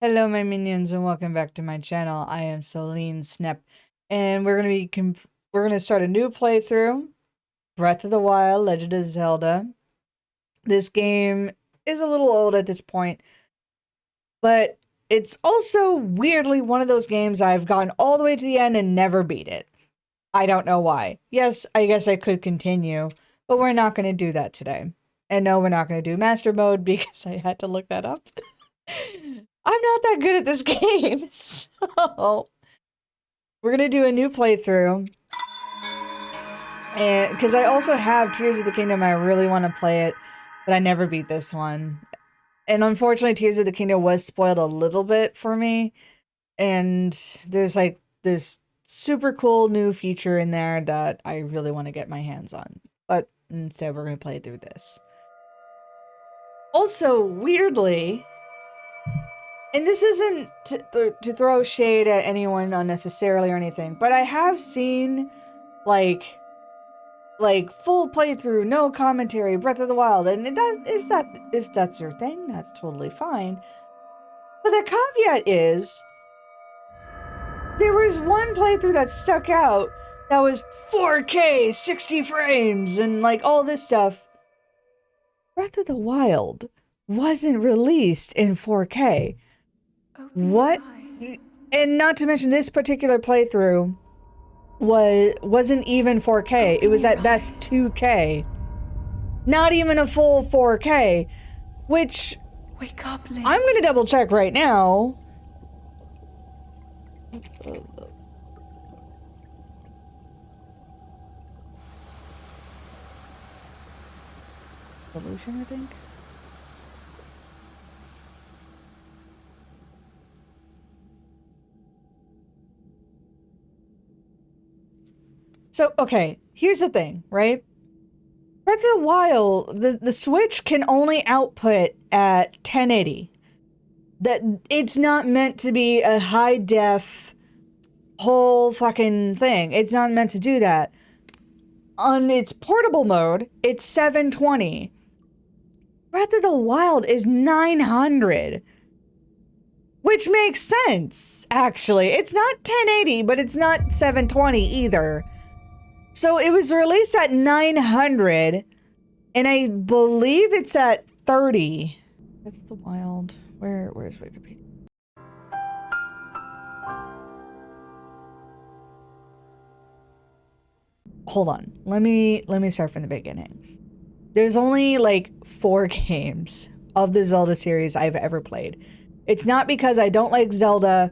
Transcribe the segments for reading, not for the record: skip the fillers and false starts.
Hello, my minions, and welcome back to my channel. I am Celine Snep, and we're gonna start a new playthrough. Breath of the Wild, Legend of Zelda. This game is a little old at this point, but it's also weirdly one of those games I've gotten all the way to the end and never beat it. I don't know why. Yes, I guess I could continue, but we're not going to do that today. And no, we're not going to do Master Mode because I had to look that up. I'm not that good at this game, so we're gonna do a new playthrough. And because I also have Tears of the Kingdom, I really want to play it, but I never beat this one. And unfortunately, Tears of the Kingdom was spoiled a little bit for me. And there's like this super cool new feature in there that I really want to get my hands on. But instead, we're gonna play through this. Also, weirdly, and this isn't to throw shade at anyone unnecessarily or anything, but I have seen like full playthrough, no commentary, Breath of the Wild, and if that's your thing, that's totally fine. But the caveat is, there was one playthrough that stuck out that was 4K, 60 frames, and like all this stuff. Breath of the Wild wasn't released in 4K. What? And not to mention, this particular playthrough wasn't even 4K. It was at best 2K. Not even a full 4K, which wake up, Link. I'm gonna double check right now. Solution, I think. So, okay, here's the thing, right? Breath of the Wild, the Switch can only output at 1080. That it's not meant to be a high def whole fucking thing. It's not meant to do that. On its portable mode, it's 720. Breath of the Wild is 900. Which makes sense, actually. It's not 1080, but it's not 720 either. So it was released at 900, and I believe it's at 30. Breath of the Wild. Where's Wikipedia? Hold on. Let me start from the beginning. There's only like 4 games of the Zelda series I've ever played. It's not because I don't like Zelda.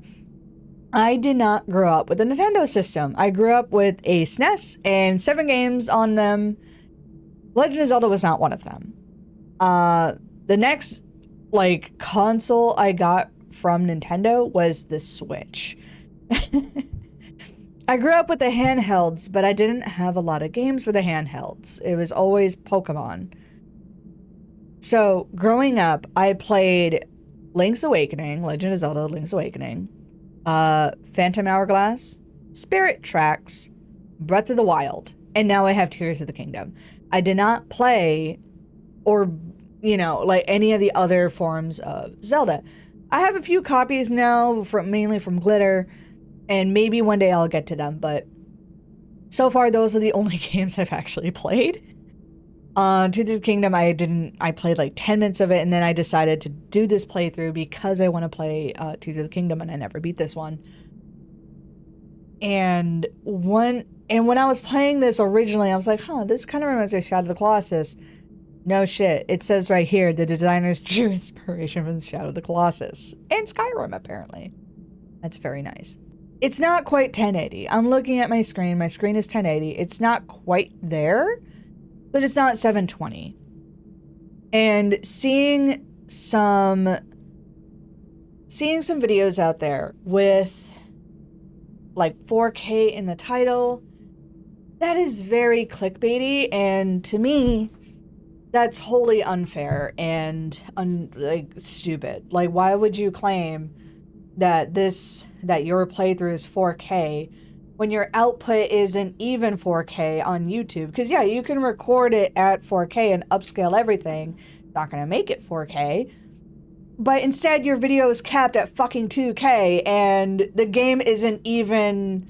I did not grow up with a Nintendo system. I grew up with a SNES and 7 games on them. Legend of Zelda was not one of them. The next, like, console I got from Nintendo was the Switch. I grew up with the handhelds, but I didn't have a lot of games for the handhelds. It was always Pokemon. So, growing up, I played Link's Awakening, Legend of Zelda, Link's Awakening, Phantom Hourglass, Spirit Tracks, Breath of the Wild, and now I have Tears of the Kingdom. I did not play, or, you know, like any of the other forms of Zelda. I have a few copies now, mainly from Glitter, and maybe one day I'll get to them, but so far those are the only games I've actually played. Tears of the Kingdom, I played like 10 minutes of it, and then I decided to do this playthrough because I want to play Tears of the Kingdom, and I never beat this one. And when I was playing this originally, I was like, huh, this kind of reminds me of Shadow of the Colossus. No shit. It says right here, the designers drew inspiration from Shadow of the Colossus. And Skyrim, apparently. That's very nice. It's not quite 1080. I'm looking at my screen. My screen is 1080. It's not quite there, but it's not 720. And seeing some videos out there with like 4K in the title, that is very clickbaity, and to me, that's wholly unfair and like stupid. Like, why would you claim that your playthrough is 4K when your output isn't even 4K on YouTube? Because yeah, you can record it at 4K and upscale everything. Not gonna make it 4K, but instead your video is capped at fucking 2K and the game isn't even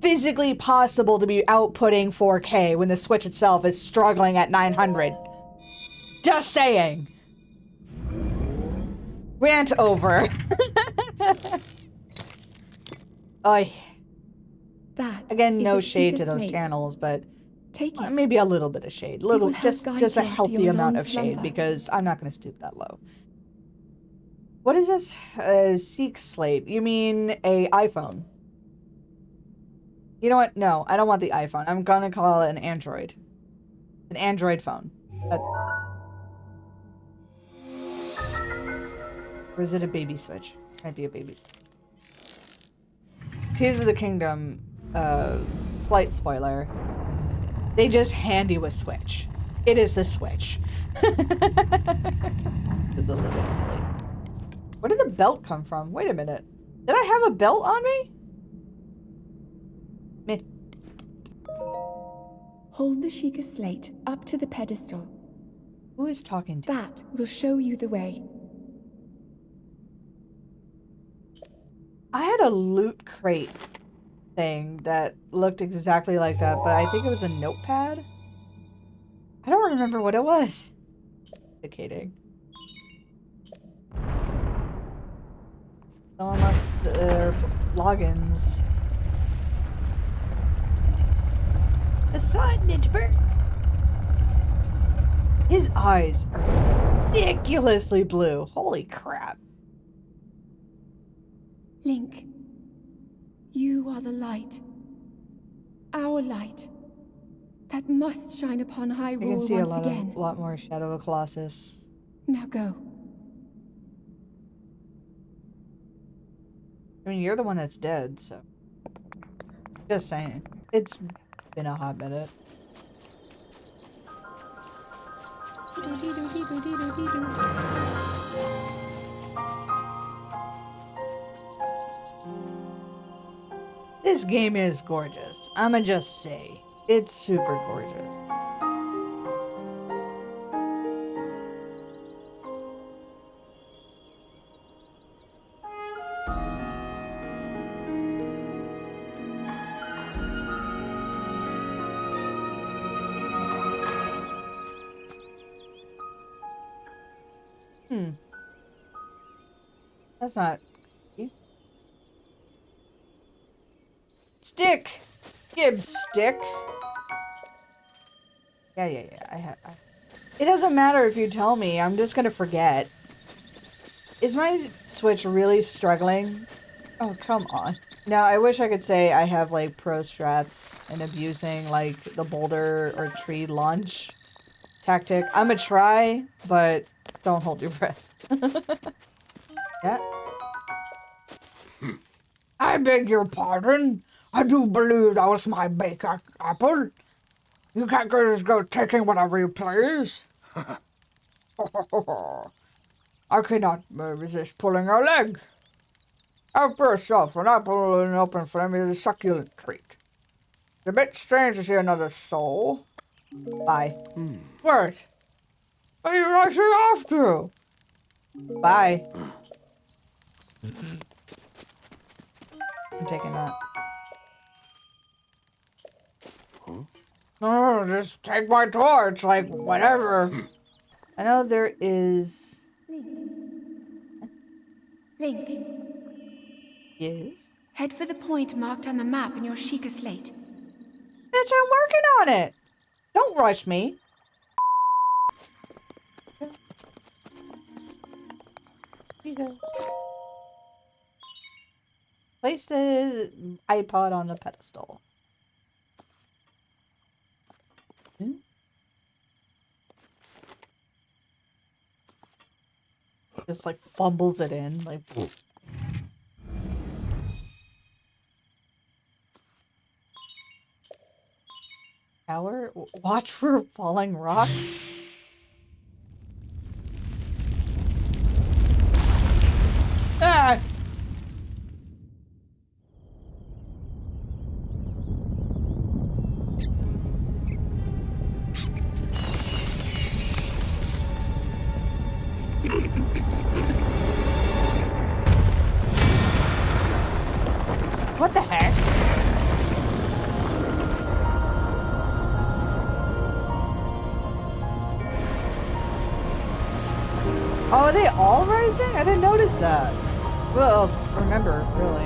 physically possible to be outputting 4K when the Switch itself is struggling at 900. Just saying. Rant over. Oy. That again, no is shade to Sheikah's those slate. channels, but Take it. maybe a little bit of shade. will Just help a guide you healthy after your amount long of shade, slumber. because I'm not going to stoop that low. What is this? Seek slate. You mean a iPhone? You know what? No, I don't want the iPhone. I'm going to call it an Android. An Android phone. Or is it a baby Switch? Might be a baby Switch. Tears of the Kingdom, slight spoiler. They just hand you a Switch. It is a Switch. It's a little silly. Where did the belt come from? Wait a minute. Did I have a belt on me? Meh. Hold the Sheikah slate up to the pedestal. Who is talking to me? That will show you the way. I had a loot crate thing that looked exactly like that, but I think it was a notepad. I don't remember what it was. Indicating. Someone left their logins. The sun, it burned. His eyes are ridiculously blue. Holy crap. Link, you are the light. Our light. That must shine upon I Hyrule can see once a again. lot more Shadow of the Colossus. Now go. I mean, you're the one that's dead, so. Just saying. It's been a hot minute. This game is gorgeous. I'ma just say. It's super gorgeous. That's not... Stick! Gibbs, stick! Yeah. It doesn't matter if you tell me. I'm just gonna forget. Is my Switch really struggling? Oh, come on. Now, I wish I could say I have, like, pro strats and abusing, like, the boulder or tree launch tactic. I'm gonna try, but don't hold your breath. Yeah. I beg your pardon. I do believe that was my baked apple. You can't just go taking whatever you please. I cannot resist pulling your leg. After yourself, an apple in an open flame is a succulent treat. It's a bit strange to see another soul. Bye. Wait. Are you rushing off to? Bye. I'm taking that. No, just take my torch, like, whatever. I know there is... Link, Yes? head for the point marked on the map in your Sheikah slate. Bitch, I'm working on it! Don't rush me. Place the iPod on the pedestal. Just like fumbles it in, like. Tower? Watch for falling rocks? Ah! What the heck? Oh, are they all rising? I didn't notice that. Well, remember, really.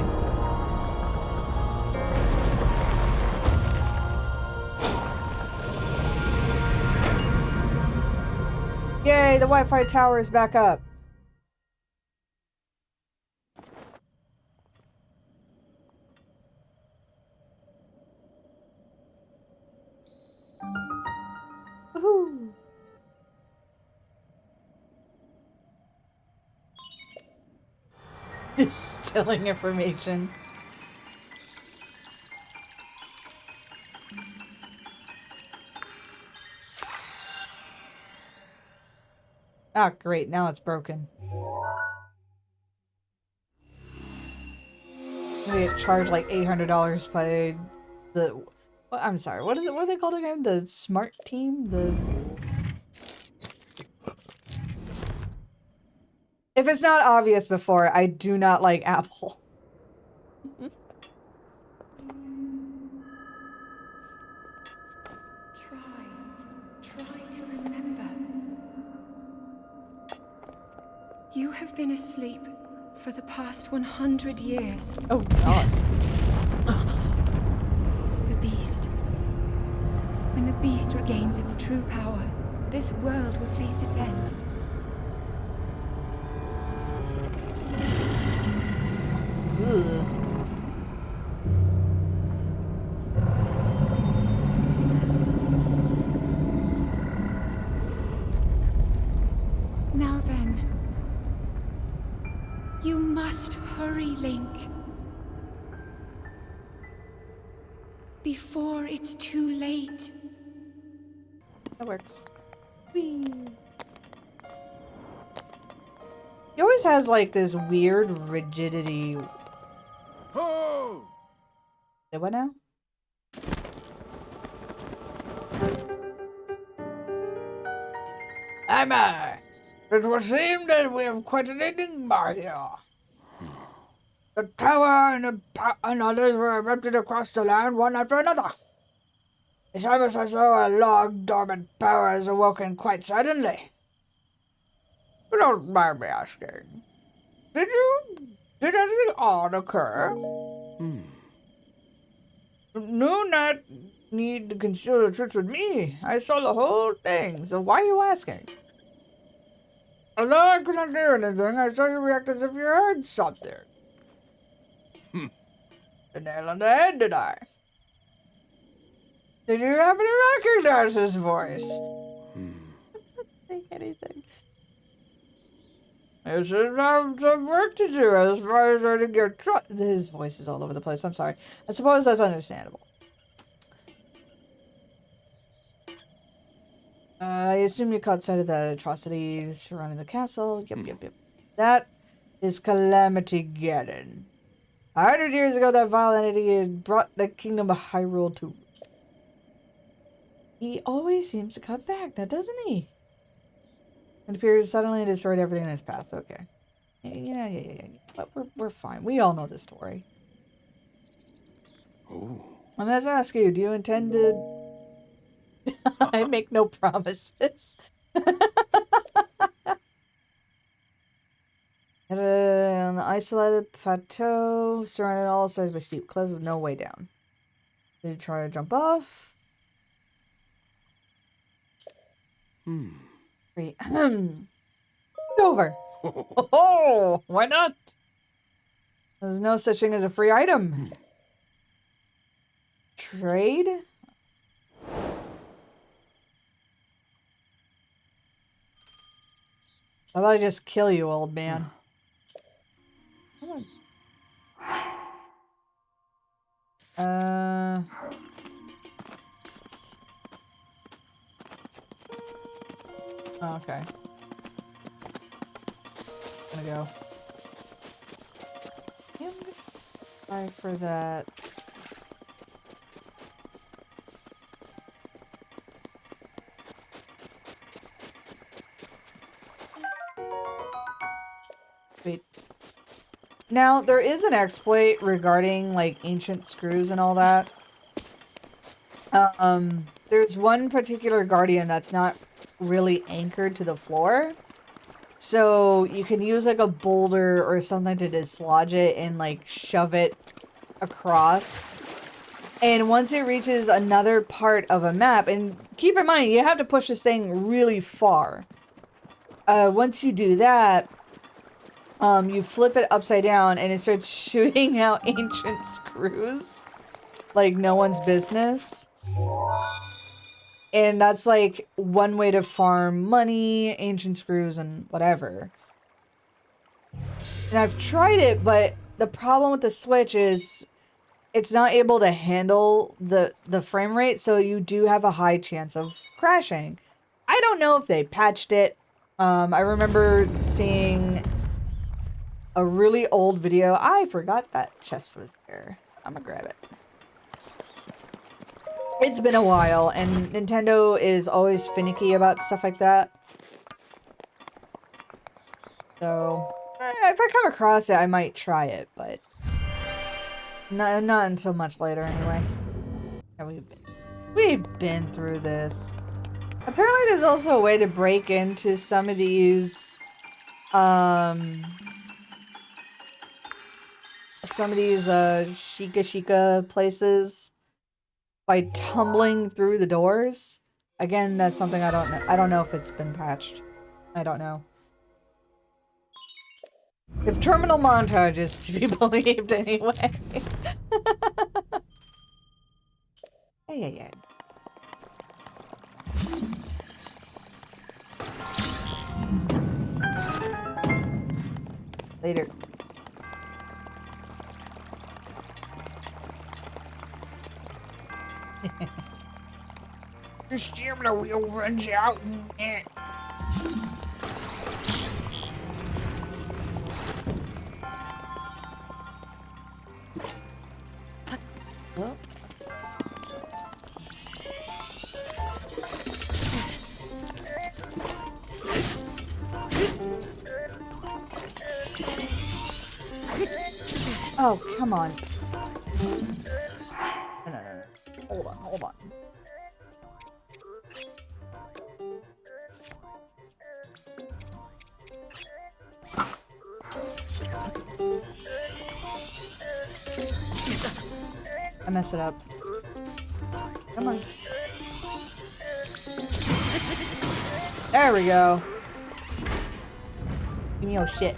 Yay, the Wi-Fi tower is back up. Woohoo! Distilling information. Ah, great. Now it's broken. I'm gonna get charged like $800 by the... Well, I'm sorry. What are they called again? The smart team? If it's not obvious before, I do not like Apple. Try to remember. You have been asleep for the past 100 years. Oh, God. The beast. When the beast regains its true power, this world will face its end. Ugh. Now then, you must hurry, Link. Before it's too late. That works. Whee. He always has like this weird rigidity. Oh! Say what now? Emma! It would seem that we have quite an enigma here. The tower and others were erupted across the land one after another. It's almost as though a long-dormant power has awoken quite suddenly. You don't mind me asking. Did anything odd occur? No, not need to conceal the truth with me. I saw the whole thing, so why are you asking? Although I could not hear anything, I saw you react as if you heard something. The nail on the head, did I? Did you happen to recognize his voice? I don't think anything. You should have some work to do as far as earning your trust. His voice is all over the place. I'm sorry. I suppose that's understandable. I assume you caught sight of the atrocities surrounding the castle. Yep. That is Calamity Ganon. 100 years ago, that vile entity had brought the kingdom of Hyrule to... He always seems to come back, now doesn't he? It appears suddenly destroyed everything in his path. Okay. Yeah. But we're fine. We all know the story. Oh. I must ask you, do you intend to... I make no promises. On the isolated plateau, surrounded on all sides by steep cliffs with no way down. Did you try to jump off? Great. Over. Oh, why not? There's no such thing as a free item. Trade? How about I just kill you, old man? Come on. Oh, okay. Gonna go. Yeah, I'm gonna try for that. Wait. Now, there is an exploit regarding, like, ancient screws and all that. There's one particular guardian that's not really anchored to the floor. So you can use, like, a boulder or something to dislodge it and, like, shove it across. And once it reaches another part of a map, and keep in mind, you have to push this thing really far. Once you do that, you flip it upside down and it starts shooting out ancient screws. Like no one's business. And that's like one way to farm money, ancient screws, and whatever. And I've tried it, but the problem with the Switch is it's not able to handle the frame rate, so you do have a high chance of crashing. I don't know if they patched it. I remember seeing a really old video. I forgot that chest was there. I'm gonna grab it. It's been a while, and Nintendo is always finicky about stuff like that. So, if I come across it, I might try it, but not until much later anyway. Yeah, we've been through this. Apparently there's also a way to break into some of these, Shika places by tumbling through the doors. Again, that's something I don't know. I don't know if it's been patched. I don't know. If terminal montage is to be believed anyway. Hey. Later. Your stamina wheel runs out and... Well. Oh, come on. No. Hold on. I messed it up. Come on. There we go. Give me your shit.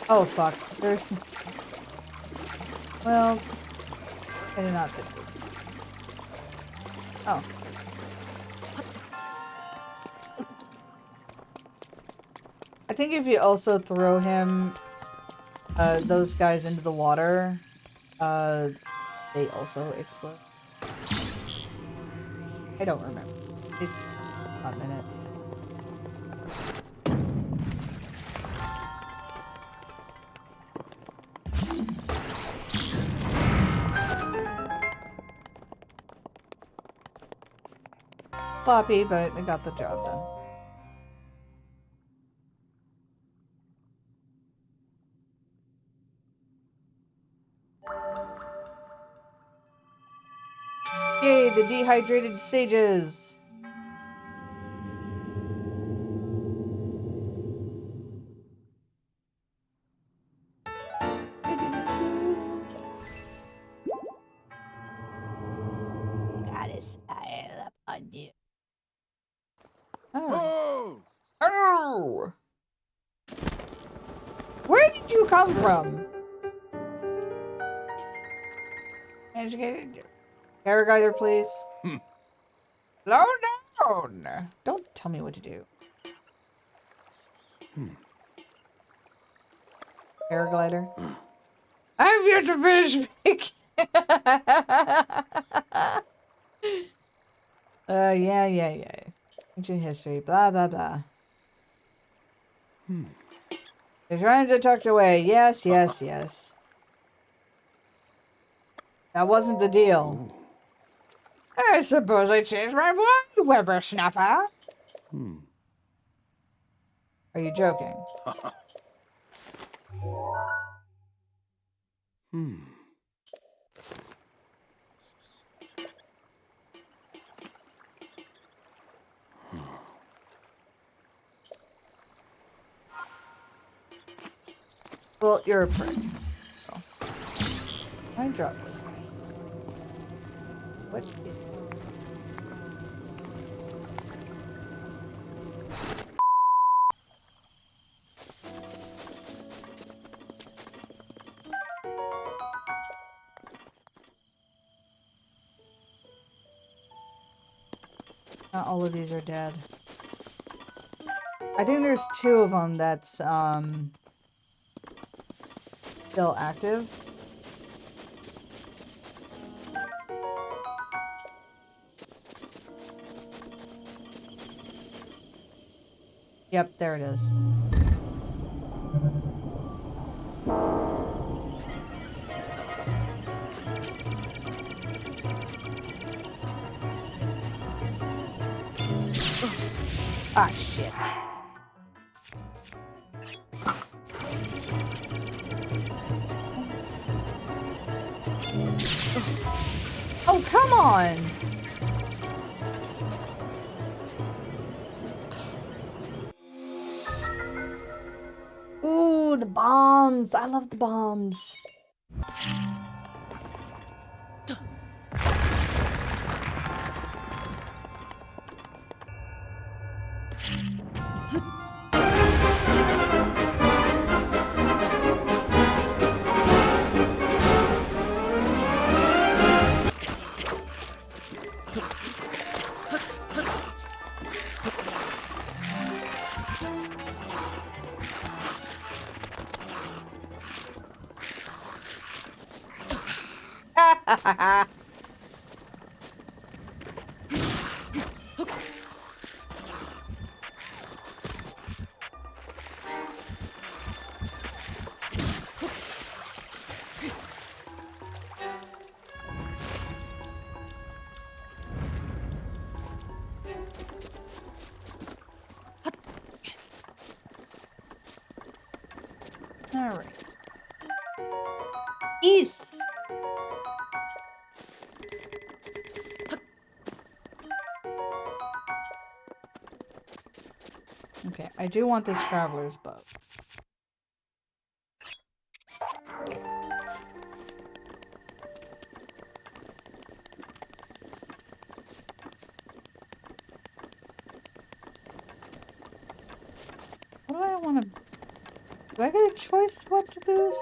Oh fuck. There's... Well... I did not fit this. Oh. I think if you also throw him... those guys into the water, they also explode. I don't remember. It's a minute. Floppy, but it got the job done. Yay, the dehydrated stages! Gotta style up on you. Oh. Oh! Where did you come from? Paraglider, please. Slow down! Don't tell me what to do. Paraglider. I've yet to finish speaking. Yeah. Ancient history, blah, blah, blah. The shrines are tucked away. Yes. That wasn't the deal. I suppose I changed my mind, whippersnapper. Are Are you joking? Well, you're a prick. So. I drop this. What is... Not all of these are dead. I think there's 2 of them that's still active. Yep, there it is. Ah, shit. Oh, come on! Ooh, the bombs! I love the bombs. Alright. East! Okay, I do want this traveler's boat. What do I want to... Do I get a choice what to boost?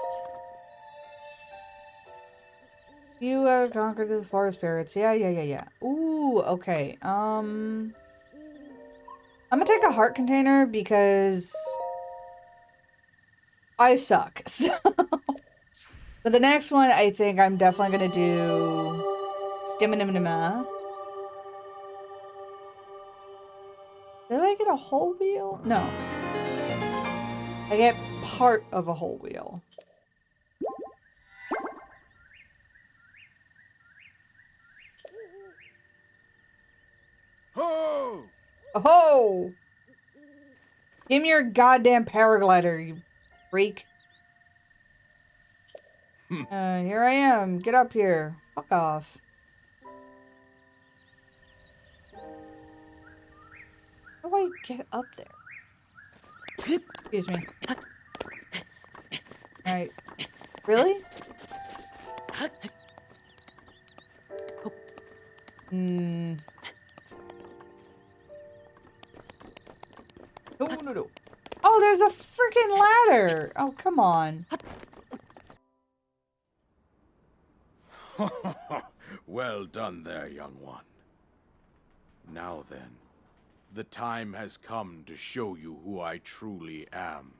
You have conquered the forest spirits. Yeah. Ooh, okay. I'm gonna take a heart container because I suck. So for the next one, I think I'm definitely gonna do stamina. Did I get a whole wheel? No. I get part of a whole wheel. Oh! Oh! Give me your goddamn paraglider, you freak. Here I am. Get up here. Fuck off. How do I get up there? Excuse me. Alright. Really? No. Oh, there's a freaking ladder! Oh, come on. Well done there, young one. Now then, the time has come to show you who I truly am.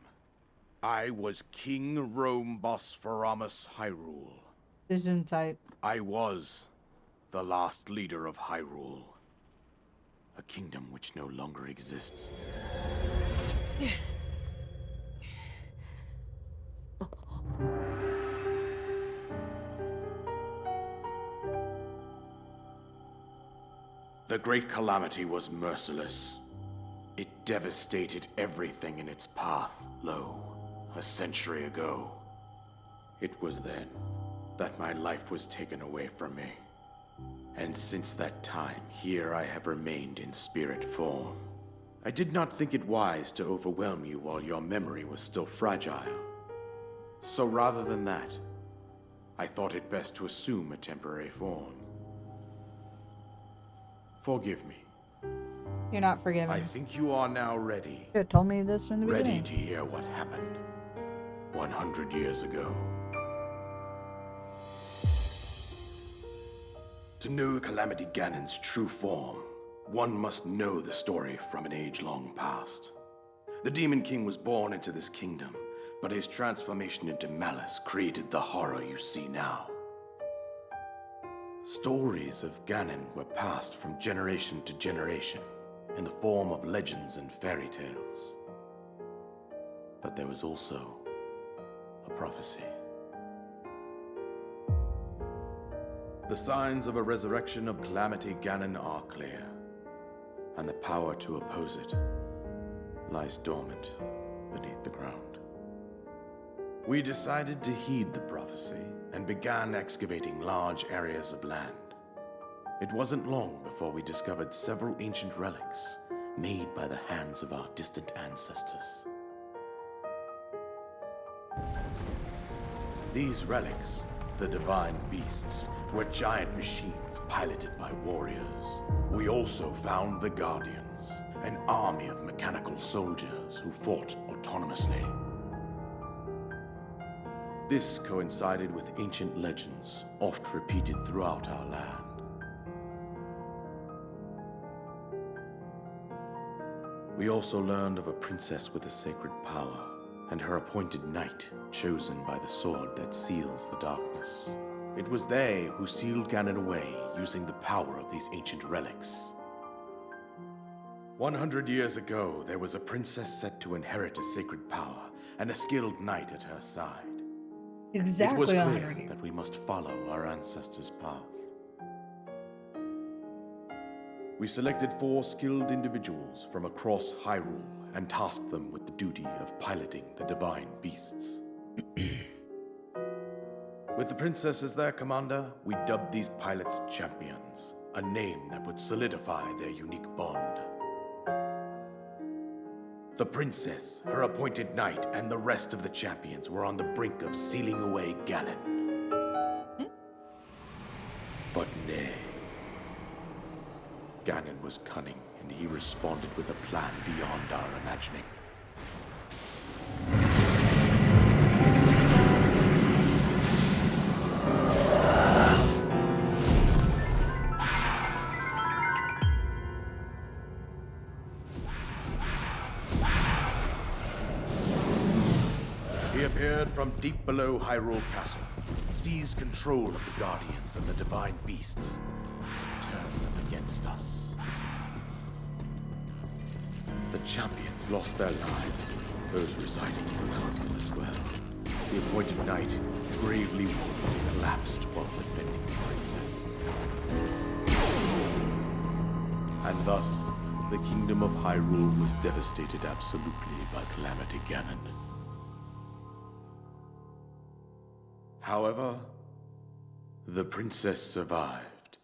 I was King Rome Bosphoramos Hyrule. This isn't tight. I was the last leader of Hyrule. A kingdom which no longer exists. The Great Calamity was merciless. It devastated everything in its path, a century ago. It was then that my life was taken away from me. And since that time, here I have remained in spirit form. I did not think it wise to overwhelm you while your memory was still fragile. So rather than that, I thought it best to assume a temporary form. Forgive me. You're not forgiven. I think you are now ready. You had told me this from the Ready beginning. to hear what happened 100 years ago. To know Calamity Ganon's true form, one must know the story from an age-long past. The Demon King was born into this kingdom, but his transformation into malice created the horror you see now. Stories of Ganon were passed from generation to generation in the form of legends and fairy tales. But there was also a prophecy. The signs of a resurrection of Calamity Ganon are clear, and the power to oppose it lies dormant beneath the ground. We decided to heed the prophecy and began excavating large areas of land. It wasn't long before we discovered several ancient relics made by the hands of our distant ancestors. These relics, the divine beasts, were giant machines piloted by warriors. We also found the Guardians, an army of mechanical soldiers who fought autonomously. This coincided with ancient legends, oft repeated throughout our land. We also learned of a princess with a sacred power, and her appointed knight, chosen by the sword that seals the darkness. It was they who sealed Ganon away using the power of these ancient relics. 100 years ago, there was a princess set to inherit a sacred power and a skilled knight at her side. Exactly It was 100 clear years. that we must follow our ancestors' path. We selected 4 skilled individuals from across Hyrule and tasked them with the duty of piloting the divine beasts. With the princess as their commander, we dubbed these pilots champions, a name that would solidify their unique bond. The princess, her appointed knight, and the rest of the champions were on the brink of sealing away Ganon. But nay. Ganon was cunning, and he responded with a plan beyond our imagining. He appeared from deep below Hyrule Castle, seized control of the Guardians and the Divine Beasts, and turned them against us. The champions lost their lives, those residing in the castle as well. The appointed knight, gravely wounded, collapsed while defending the princess. And thus, the kingdom of Hyrule was devastated absolutely by Calamity Ganon. However, the princess survived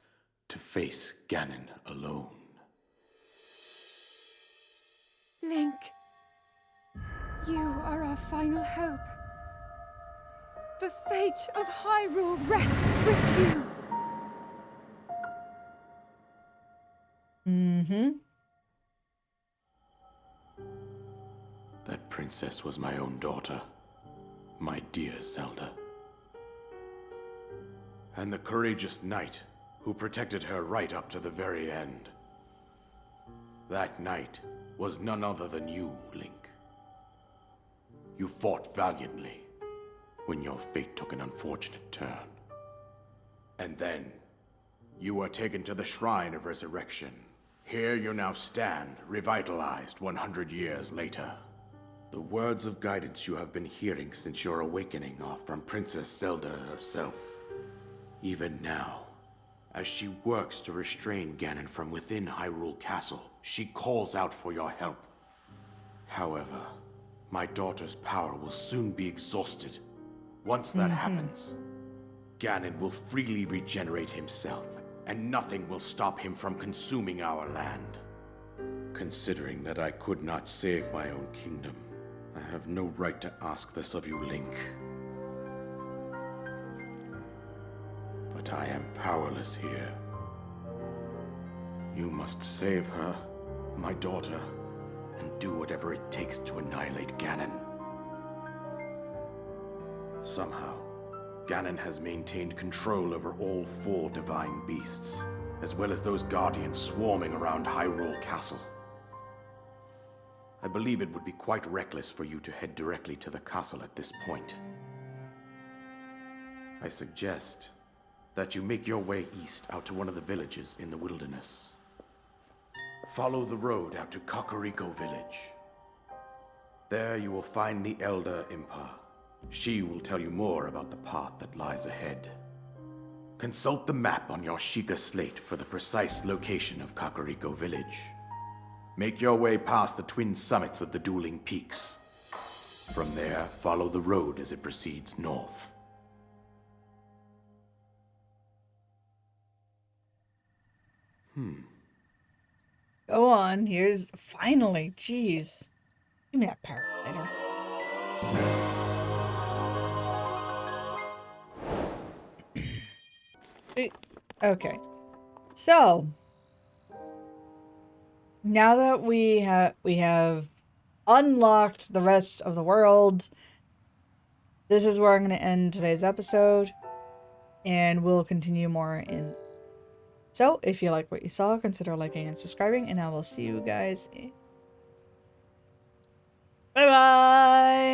to face Ganon alone. Link, you are our final hope. The fate of Hyrule rests with you. Mm-hmm. That princess was my own daughter, my dear Zelda. And the courageous knight who protected her right up to the very end. That knight was none other than you, Link. You fought valiantly when your fate took an unfortunate turn. And then, you were taken to the Shrine of Resurrection. Here you now stand, revitalized 100 years later. The words of guidance you have been hearing since your awakening are from Princess Zelda herself. Even now, as she works to restrain Ganon from within Hyrule Castle, she calls out for your help. However, my daughter's power will soon be exhausted. Once that happens, Ganon will freely regenerate himself, and nothing will stop him from consuming our land. Considering that I could not save my own kingdom, I have no right to ask this of you, Link. But I am powerless here. You must save her, my daughter, and do whatever it takes to annihilate Ganon. Somehow, Ganon has maintained control over all 4 divine beasts, as well as those guardians swarming around Hyrule Castle. I believe it would be quite reckless for you to head directly to the castle at this point. I suggest that you make your way east out to one of the villages in the wilderness. Follow the road out to Kakariko Village. There you will find the Elder Impa. She will tell you more about the path that lies ahead. Consult the map on your Sheikah slate for the precise location of Kakariko Village. Make your way past the twin summits of the dueling peaks. From there, follow the road as it proceeds north. Go on, here's finally, jeez. Give me that paraglider. Okay. So now that we have unlocked the rest of the world, this is where I'm going to end today's episode, and we'll continue more in. So, if you like what you saw, consider liking and subscribing, and I will see you guys. Bye-bye!